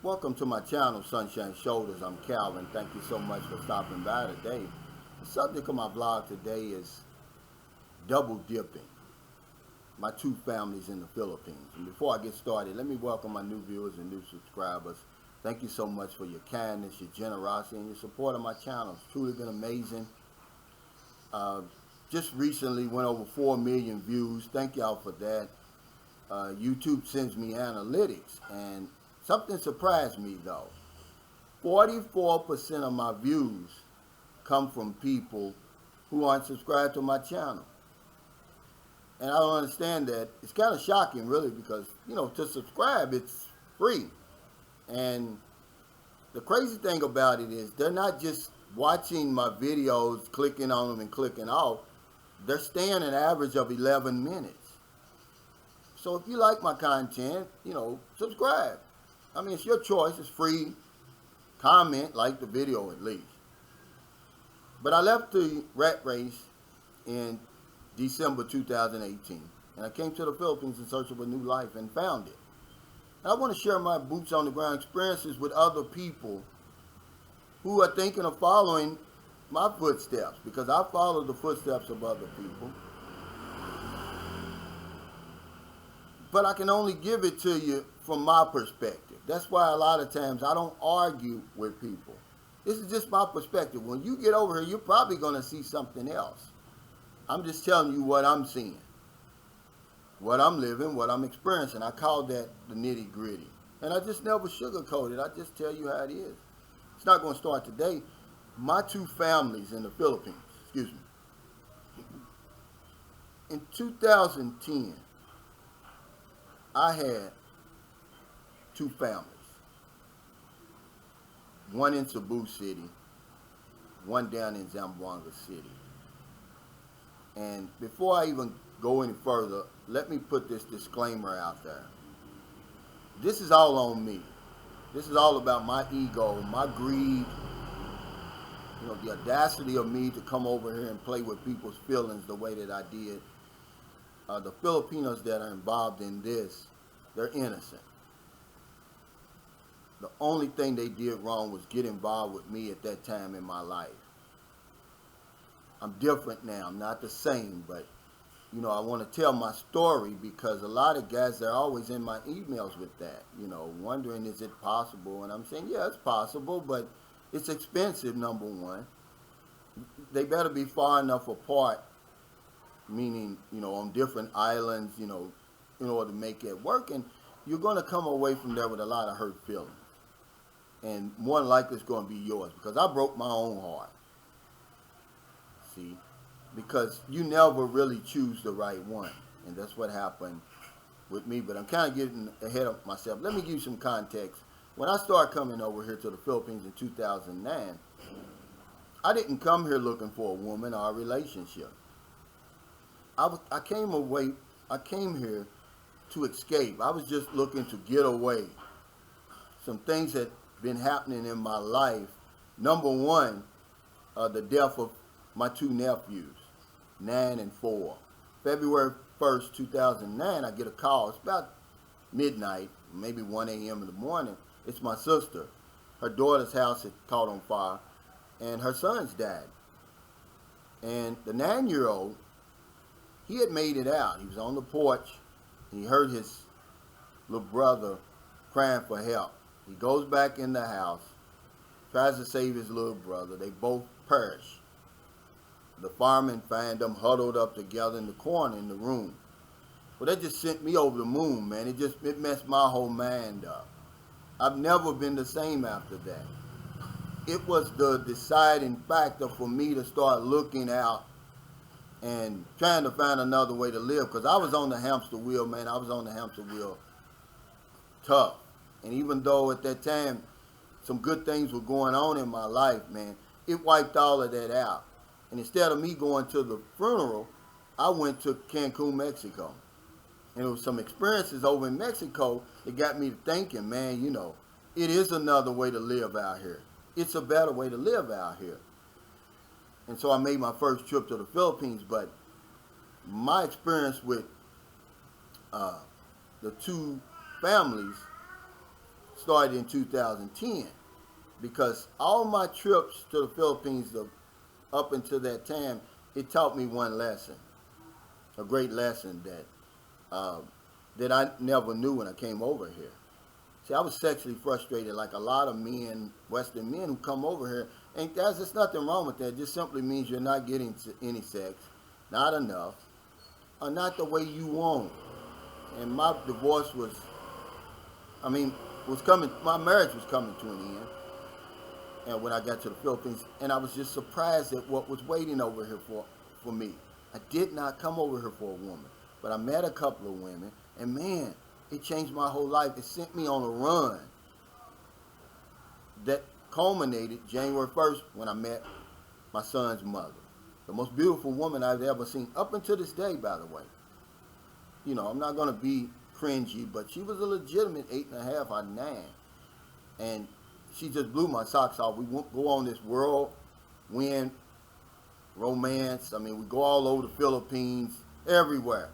Welcome to my channel, Sunshine Shoulders. I'm Calvin. Thank you so much for stopping by today. The subject of my vlog today is double dipping. My two families in the Philippines. And before I get started, let me welcome my new viewers and new subscribers. Thank you so much for your kindness, your generosity, and your support of my channel. It's truly been amazing. Just recently went over 4 million views. Thank y'all for that. YouTube sends me analytics, and something surprised me though. 44% of my views come from people who aren't subscribed to my channel. And I don't understand that. It's kind of shocking, really, because, to subscribe, it's free. And the crazy thing about it is they're not just watching my videos, clicking on them and clicking off. They're staying an average of 11 minutes. So if you like my content, subscribe. I mean, it's your choice. It's free. Comment, like the video at least. But I left the rat race in December 2018. And I came to the Philippines in search of a new life and found it. And I want to share my boots on the ground experiences with other people who are thinking of following my footsteps, because I follow the footsteps of other people. But I can only give it to you from my perspective. That's why a lot of times I don't argue with people. This is just my perspective. When you get over here, you're probably going to see something else. I'm just telling you what I'm seeing, what I'm living, what I'm experiencing. I call that the nitty gritty. And I just never sugarcoat it. I just tell you how it is. It's not going to start today. My two families in the Philippines, in 2010, I had two families. One in Cebu City, one down in Zamboanga City. And before I even go any further, let me put this disclaimer out there. This is all on me. This is all about my ego, my greed, the audacity of me to come over here and play with people's feelings the way that I did. The Filipinos that are involved in this, they're innocent. The only thing they did wrong was get involved with me at that time in my life. I'm different now. I'm not the same, but, I want to tell my story, because a lot of guys, they're always in my emails with that, wondering, is it possible? And I'm saying, yeah, it's possible, but it's expensive, number one. They better be far enough apart, meaning, on different islands, in order to make it work. And you're going to come away from there with a lot of hurt feelings. And more than likely it's going to be yours, because I broke my own heart. See? Because you never really choose the right one. And that's what happened with me. But I'm kind of getting ahead of myself. Let me give you some context. When I started coming over here to the Philippines in 2009, I didn't come here looking for a woman or a relationship. I came here to escape. I was just looking to get away. Some things had been happening in my life. Number one, the death of my two nephews, 9 and 4. February 1st, 2009, I get a call. It's about midnight, maybe 1 a.m. in the morning. It's my sister. Her daughter's house had caught on fire, and her sons died. And the 9-year-old, he had made it out. He was on the porch. He heard his little brother crying for help. He goes back in the house, tries to save his little brother. They both perish. The firemen find them huddled up together in the corner in the room. Well, that just sent me over the moon, man. It messed my whole mind up. I've never been the same after that. It was the deciding factor for me to start looking out and trying to find another way to live, because I was on the hamster wheel, man. I was on the hamster wheel tough. And even though at that time some good things were going on in my life, man, it wiped all of that out. And instead of me going to the funeral, I went to Cancun, Mexico. And there was some experiences over in Mexico that got me to thinking, man, it is another way to live out here. It's a better way to live out here. And so I made my first trip to the Philippines. But my experience with the two families started in 2010 because all my trips to the Philippines up until that time, it taught me one lesson, a great lesson that I never knew when I came over here. See, I was sexually frustrated like a lot of men, Western men who come over here. And there's nothing wrong with that. It just simply means you're not getting any sex, not enough, or not the way you want. And my divorce was coming, my marriage was coming to an end. And when I got to the Philippines, and I was just surprised at what was waiting over here for me. I did not come over here for a woman, but I met a couple of women, and man, it changed my whole life. It sent me on a run that culminated January 1st when I met my son's mother. The most beautiful woman I've ever seen, up until this day, by the way. You know, I'm not going to be cringy, but she was a legitimate 8.5 out of 9. And she just blew my socks off. We go on this whirlwind romance. I mean, we go all over the Philippines, everywhere.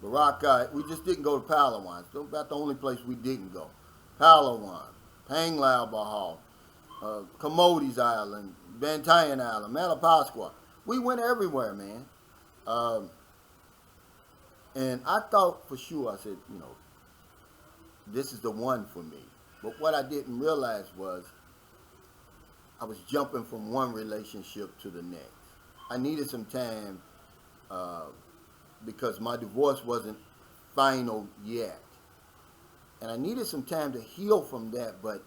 Boracay, we just didn't go to Palawan. It's about the only place we didn't go. Palawan, Panglao Bahal, Camotes Island, Bantayan Island, Malapascua. We went everywhere, man. And I thought for sure, I said, you know, this is the one for me. But what I didn't realize was I was jumping from one relationship to the next. I needed some time because my divorce wasn't final yet. And I needed some time to heal from that, but,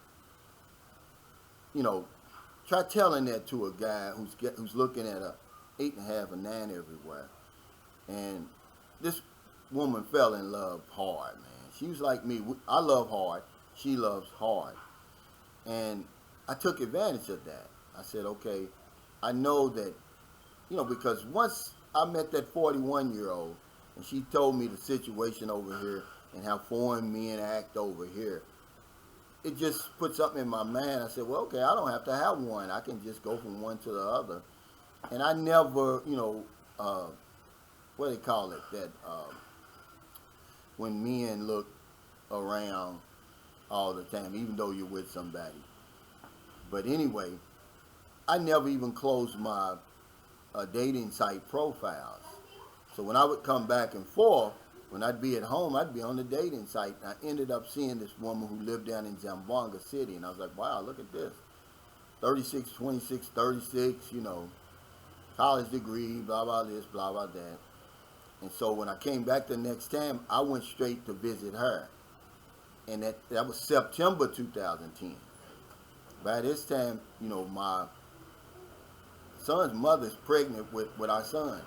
you know, try telling that to a guy who's looking at a 8.5 or 9 everywhere. And this woman fell in love hard, man. She was like me. I love hard. She loves hard. And I took advantage of that. I said, okay, I know that, you know, because once I met that 41-year-old and she told me the situation over here and how foreign men act over here, it just put something in my mind. I said, well, okay, I don't have to have one. I can just go from one to the other. And I never, you know, what do they call it, that when men look around all the time, even though you're with somebody. But anyway, I never even closed my dating site profiles. So when I would come back and forth, when I'd be at home, I'd be on the dating site. And I ended up seeing this woman who lived down in Zamboanga City. And I was like, wow, look at this. 36, 26, 36, you know, college degree, blah, blah, this, blah, blah, that. And so when I came back the next time, I went straight to visit her. And that was September 2010. By this time, you know, my son's mother's pregnant with our son.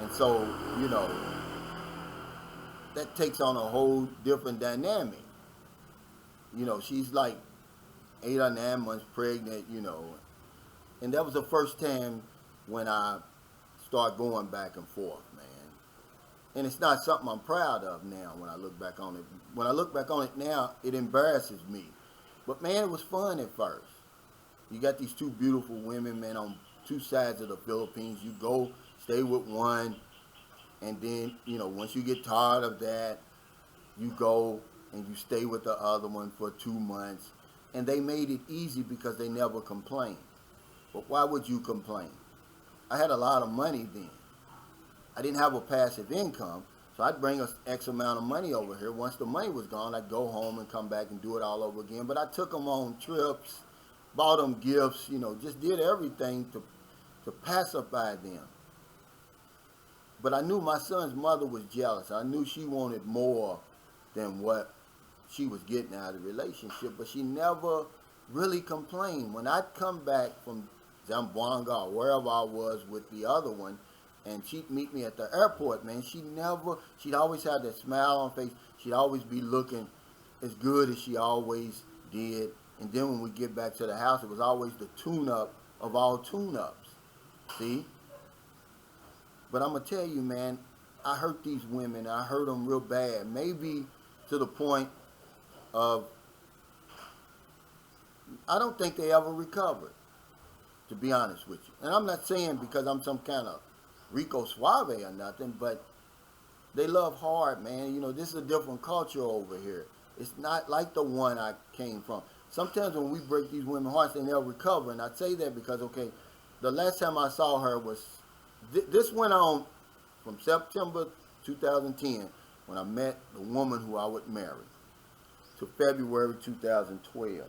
And so, you know, that takes on a whole different dynamic. You know, she's like 8 or 9 months pregnant, you know. And that was the first time when I started going back and forth, man. And it's not something I'm proud of now when I look back on it. When I look back on it now, it embarrasses me. But man, it was fun at first. You got these two beautiful women, man, on two sides of the Philippines. You go, stay with one, and then, you know, once you get tired of that, you go and you stay with the other one for 2 months. And they made it easy because they never complained. But why would you complain? I had a lot of money then. I didn't have a passive income, so I'd bring us X amount of money over here. Once the money was gone, I'd go home and come back and do it all over again. But I took them on trips, bought them gifts, you know, just did everything to pacify them. But I knew my son's mother was jealous. I knew she wanted more than what she was getting out of the relationship, but she never really complained. When I'd come back from Zamboanga or wherever I was with the other one, and she'd meet me at the airport, man, she'd always have that smile on her face. She'd always be looking as good as she always did. And then when we get back to the house, it was always the tune-up of all tune-ups. See? But I'm going to tell you, man, I hurt these women. I hurt them real bad. Maybe to the point of, I don't think they ever recovered, to be honest with you. And I'm not saying because I'm some kind of Rico Suave or nothing, but they love hard, man. You know, this is a different culture over here. It's not like the one I came from. Sometimes when we break these women's hearts, they never recover. And I say that because, okay, the last time I saw her was, this went on from September 2010, when I met the woman who I would marry, to February 2012.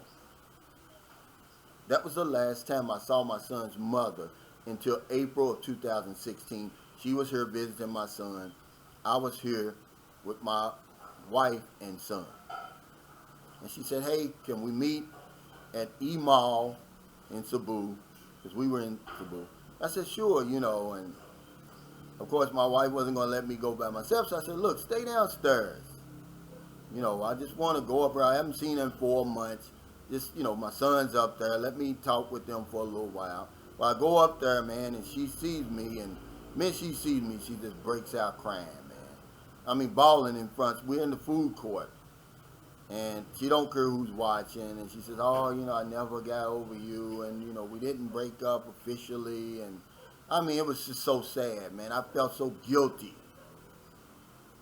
That was the last time I saw my son's mother until April of 2016. She was here visiting my son. I was here with my wife and son. And she said, hey, can we meet at E-Mall in Cebu? Because we were in Cebu. I said, sure, you know, and of course my wife wasn't going to let me go by myself. So I said, look, stay downstairs. You know, I just want to go up there. I haven't seen her in 4 months. Just, you know, my son's up there. Let me talk with them for a little while. Well, I go up there, man, and she sees me, and when she sees me, she just breaks out crying, man. I mean, bawling in front. We're in the food court, and she don't care who's watching, and she says, oh, you know, I never got over you, and, you know, we didn't break up officially, and, I mean, it was just so sad, man. I felt so guilty.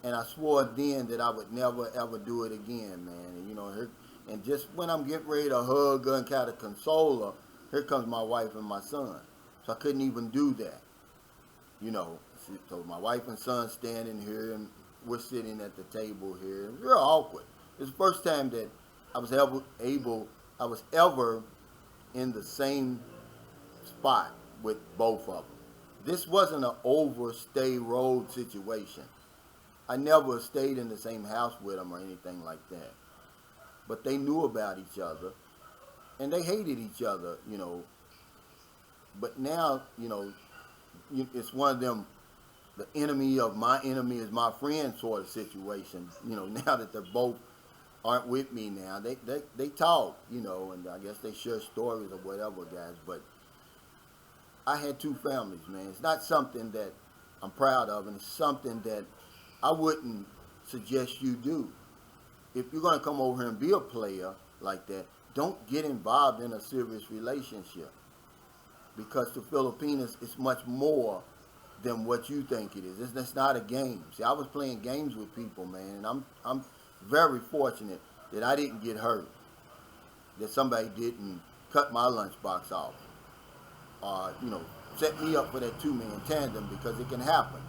And I swore then that I would never, ever do it again, man. And, you know, and just when I'm getting ready to hug her and kind of console her, here comes my wife and my son. So I couldn't even do that. You know, so my wife and son standing here, and we're sitting at the table here. It was real awkward. It's the first time that I was ever in the same spot with both of them. This wasn't an overstay road situation. I never stayed in the same house with them or anything like that. But they knew about each other, and they hated each other, you know. But now, you know, it's one of them, the enemy of my enemy is my friend sort of situation. You know, now that they're both aren't with me now, they talk, you know, and I guess they share stories or whatever, guys. But I had two families, man. It's not something that I'm proud of, and it's something that I wouldn't suggest you do. If you're going to come over here and be a player like that, don't get involved in a serious relationship. Because to Filipinas, it's much more than what you think it is. It's not a game. See, I was playing games with people, man, and I'm very fortunate that I didn't get hurt, that somebody didn't cut my lunchbox off, or, you know, set me up for that two-man tandem, because it can happen.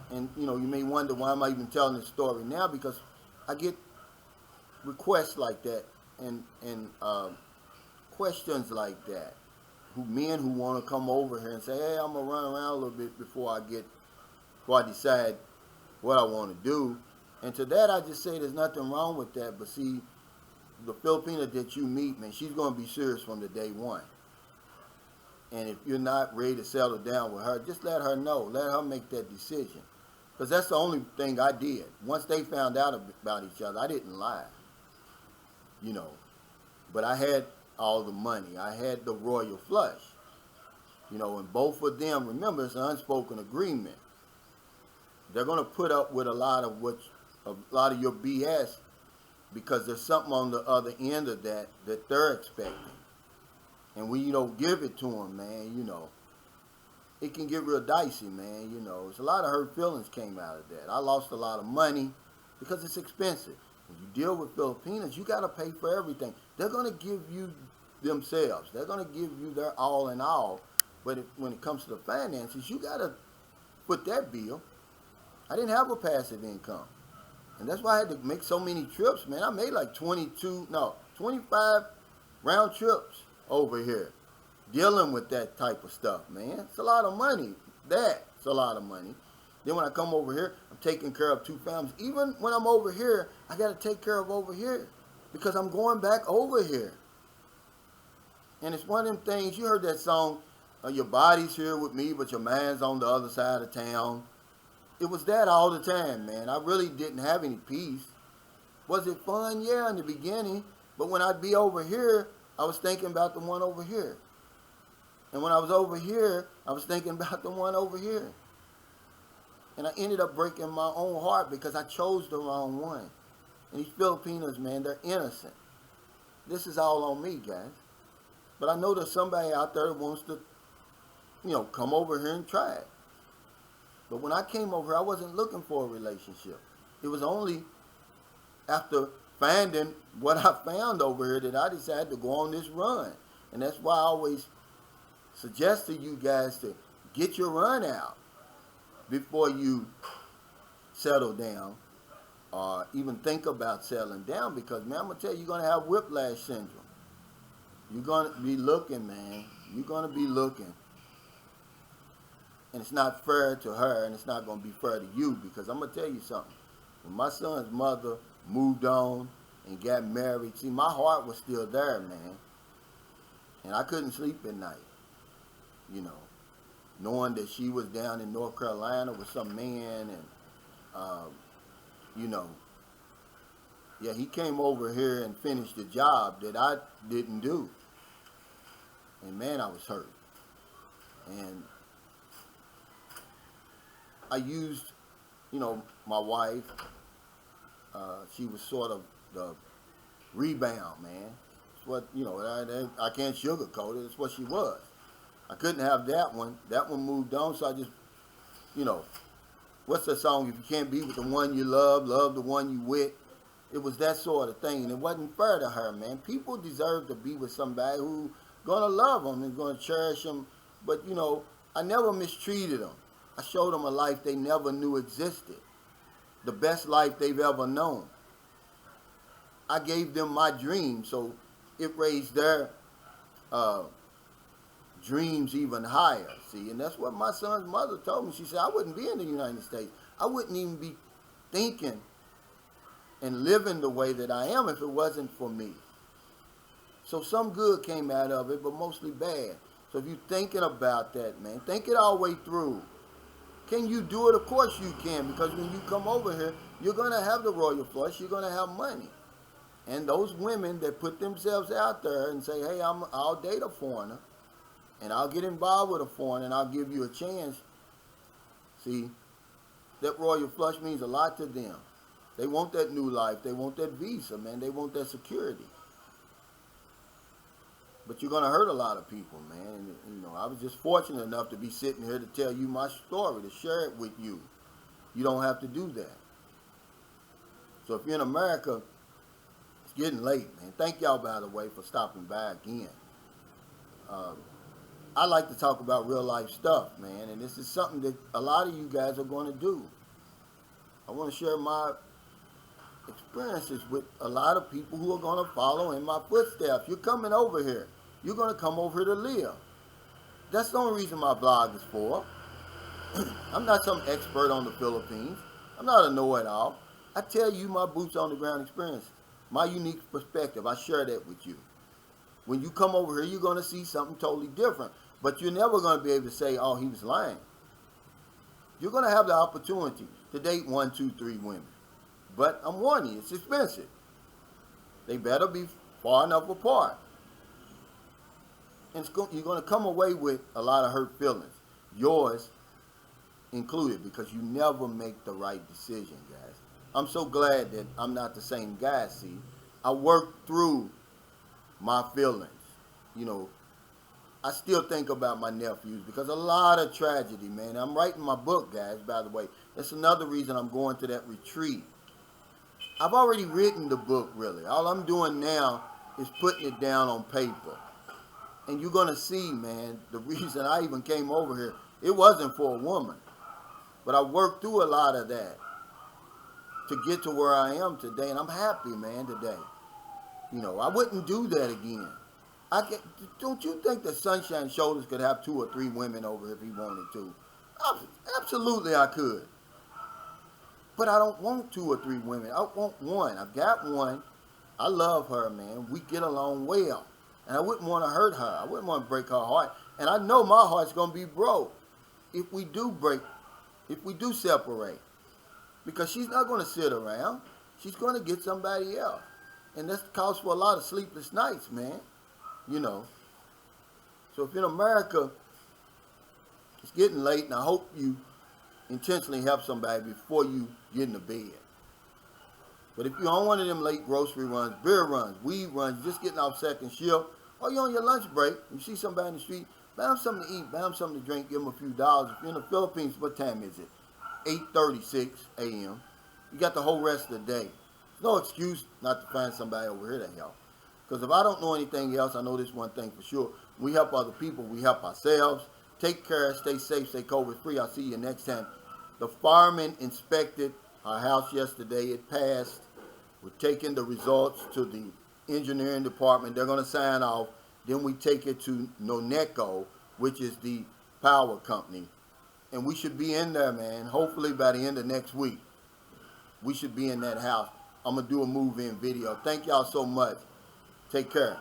And, you know, you may wonder why am I even telling this story now, because I get requests like that and questions like that. Men who want to come over here and say, hey, I'm going to run around a little bit before I decide what I want to do. And to that, I just say there's nothing wrong with that. But see, the Filipina that you meet, man, she's going to be serious from the day one. And if you're not ready to settle down with her, just let her know. Let her make that decision. Because that's the only thing I did. Once they found out about each other, I didn't lie. You know. But I had all the money. I had the royal flush. You know, and both of them, remember, it's an unspoken agreement. They're going to put up with a lot of your BS, because there's something on the other end of that they're expecting. And when you don't give it to them, man, you know, it can get real dicey, man. You know, it's a lot of hurt feelings came out of that. I lost a lot of money because it's expensive. When you deal with Filipinas, you got to pay for everything. They're going to give you themselves. They're going to give you their all in all. But when it comes to the finances, you got to put that bill. I didn't have a passive income. And that's why I had to make so many trips, man. I made like 25 round trips over here, dealing with that type of stuff, man. It's a lot of money. That's a lot of money. Then when I come over here, I'm taking care of two families. Even when I'm over here, I got to take care of over here, because I'm going back over here. And it's one of them things, you heard that song, your body's here with me, but your mind's on the other side of town. It was that all the time, man. I really didn't have any peace. Was it fun? Yeah, in the beginning. But when I'd be over here, I was thinking about the one over here. And when I was over here, I was thinking about the one over here. And I ended up breaking my own heart because I chose the wrong one. And these Filipinos, man, they're innocent. This is all on me, guys. But I know there's somebody out there that wants to, you know, come over here and try it. But when I came over here, I wasn't looking for a relationship. It was only after finding what I found over here, that I decided to go on this run. And that's why I always suggest to you guys to get your run out before you settle down or even think about settling down, because, man, I'm going to tell you, you're going to have whiplash syndrome. You're going to be looking, man. You're going to be looking. And it's not fair to her, and it's not going to be fair to you, because I'm going to tell you something. When my son's mother moved on and got married, see, my heart was still there, man. And I couldn't sleep at night, you know, knowing that she was down in North Carolina with some man, and, you know, yeah, he came over here and finished the job that I didn't do. And, man, I was hurt. And I used, you know, my wife. She was sort of the rebound, man. It's what, you know, I can't sugarcoat it. It's what she was. I couldn't have that one. That one moved on, so I just, you know, what's that song? If you can't be with the one you love, love the one you with. It was that sort of thing, and it wasn't fair to her, man. People deserve to be with somebody who's going to love them and going to cherish them. But, you know, I never mistreated them. I showed them a life they never knew existed. The best life they've ever known. I gave them my dream, so it raised their dreams even higher, see? And that's what my son's mother told me. She said, I wouldn't be in the United States. I wouldn't even be thinking and living the way that I am if it wasn't for me. So some good came out of it, but mostly bad. So if you're thinking about that, man, think it all the way through. Can you do it? Of course you can, because when you come over here, you're going to have the royal flush, you're going to have money. And those women that put themselves out there and say, hey, I'll date a foreigner, and I'll get involved with a foreigner, and I'll give you a chance. See, that royal flush means a lot to them. They want that new life. They want that visa, man. They want that security. But you're going to hurt a lot of people, man. And, you know, I was just fortunate enough to be sitting here to tell you my story, to share it with you. You don't have to do that. So if you're in America, it's getting late, man. Thank y'all, by the way, for stopping by again. I like to talk about real life stuff, man. And this is something that a lot of you guys are going to do. I want to share my experiences with a lot of people who are going to follow in my footsteps. You're coming over here. You're going to come over here to live. That's the only reason my blog is for. I'm not some expert on the Philippines. I'm not a know-it-all. I tell you my boots on the ground experiences, my unique perspective. I share that with you. When you come over here, you're going to see something totally different. But you're never going to be able to say, oh, he was lying. You're going to have the opportunity to date 1, 2, 3 women. But I'm warning you, it's expensive. They better be far enough apart. And you're going to come away with a lot of hurt feelings. Yours included, because you never make the right decision, guys. I'm so glad that I'm not the same guy, see. I worked through my feelings. You know, I still think about my nephews because a lot of tragedy, man. I'm writing my book, guys, by the way. That's another reason I'm going to that retreat. I've already written the book, really. All I'm doing now is putting it down on paper. And you're going to see, man, the reason I even came over here, it wasn't for a woman. But I worked through a lot of that to get to where I am today. And I'm happy, man, today. You know, I wouldn't do that again. Don't you think the Sunshine Shoulders could have 2 or 3 women over if he wanted to? Absolutely, I could. But I don't want 2 or 3 women. I want one. I've got one. I love her, man. We get along well. And I wouldn't want to hurt her. I wouldn't want to break her heart. And I know my heart's going to be broke if we do separate. Because she's not going to sit around. She's going to get somebody else. And that calls for a lot of sleepless nights, man. You know. So if you're in America, it's getting late, and I hope you intentionally help somebody before you get into bed. But if you're on one of them late grocery runs, beer runs, weed runs, just getting off second shift, or you're on your lunch break, you see somebody in the street, buy them something to eat, buy them something to drink, give them a few dollars. If you're in the Philippines, what time is it? 8:36 a.m. You got the whole rest of the day. It's no excuse not to find somebody over here to help. Because if I don't know anything else, I know this one thing for sure. We help other people, we help ourselves. Take care, stay safe, stay COVID free. I'll see you next time. The firemen inspected our house yesterday. It passed. We're taking the results to the engineering department. They're going to sign off. Then we take it to Noneco, which is the power company. And we should be in there, man. Hopefully by the end of next week, we should be in that house. I'm going to do a move-in video. Thank y'all so much. Take care.